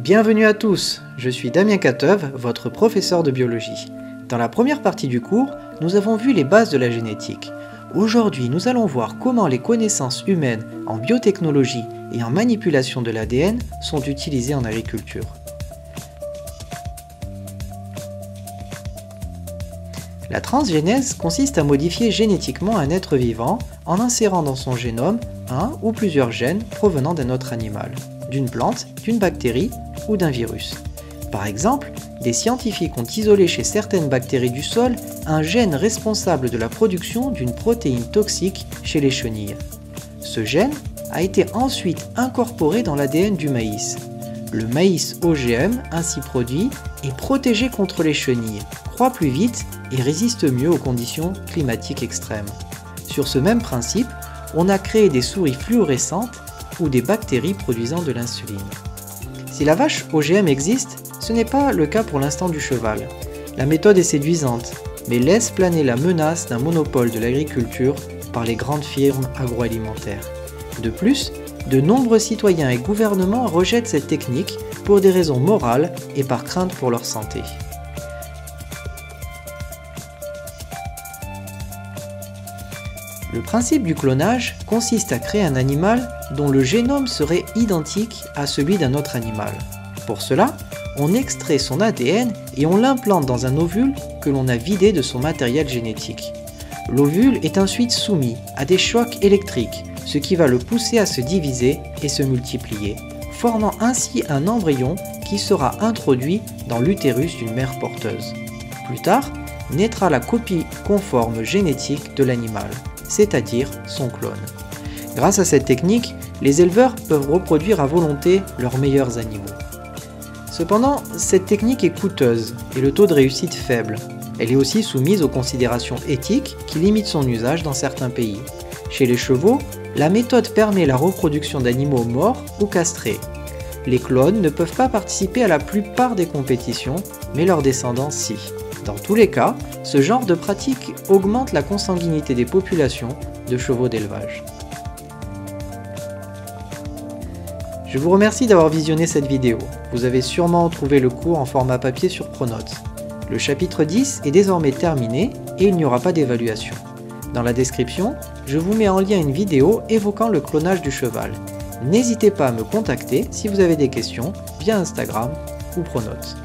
Bienvenue à tous, je suis Damien Cateuve, votre professeur de biologie. Dans la première partie du cours, nous avons vu les bases de la génétique. Aujourd'hui, nous allons voir comment les connaissances humaines en biotechnologie et en manipulation de l'ADN sont utilisées en agriculture. La transgénèse consiste à modifier génétiquement un être vivant en insérant dans son génome un ou plusieurs gènes provenant d'un autre animal, d'une plante, d'une bactérie ou d'un virus. Par exemple, des scientifiques ont isolé chez certaines bactéries du sol un gène responsable de la production d'une protéine toxique chez les chenilles. Ce gène a été ensuite incorporé dans l'ADN du maïs. Le maïs OGM ainsi produit est protégé contre les chenilles, croît plus vite et résiste mieux aux conditions climatiques extrêmes. Sur ce même principe, on a créé des souris fluorescentes ou des bactéries produisant de l'insuline. Si la vache OGM existe, ce n'est pas le cas pour l'instant du cheval. La méthode est séduisante, mais laisse planer la menace d'un monopole de l'agriculture par les grandes firmes agroalimentaires. De plus, de nombreux citoyens et gouvernements rejettent cette technique pour des raisons morales et par crainte pour leur santé. Le principe du clonage consiste à créer un animal dont le génome serait identique à celui d'un autre animal. Pour cela, on extrait son ADN et on l'implante dans un ovule que l'on a vidé de son matériel génétique. L'ovule est ensuite soumis à des chocs électriques, ce qui va le pousser à se diviser et se multiplier, formant ainsi un embryon qui sera introduit dans l'utérus d'une mère porteuse. Plus tard, naîtra la copie conforme génétique de l'animal, c'est-à-dire son clone. Grâce à cette technique, les éleveurs peuvent reproduire à volonté leurs meilleurs animaux. Cependant, cette technique est coûteuse et le taux de réussite faible. Elle est aussi soumise aux considérations éthiques qui limitent son usage dans certains pays. Chez les chevaux, la méthode permet la reproduction d'animaux morts ou castrés. Les clones ne peuvent pas participer à la plupart des compétitions, mais leurs descendants si. Dans tous les cas, ce genre de pratique augmente la consanguinité des populations de chevaux d'élevage. Je vous remercie d'avoir visionné cette vidéo. Vous avez sûrement trouvé le cours en format papier sur Pronote. Le chapitre 10 est désormais terminé et il n'y aura pas d'évaluation. Dans la description, je vous mets en lien une vidéo évoquant le clonage du cheval. N'hésitez pas à me contacter si vous avez des questions via Instagram ou Pronote.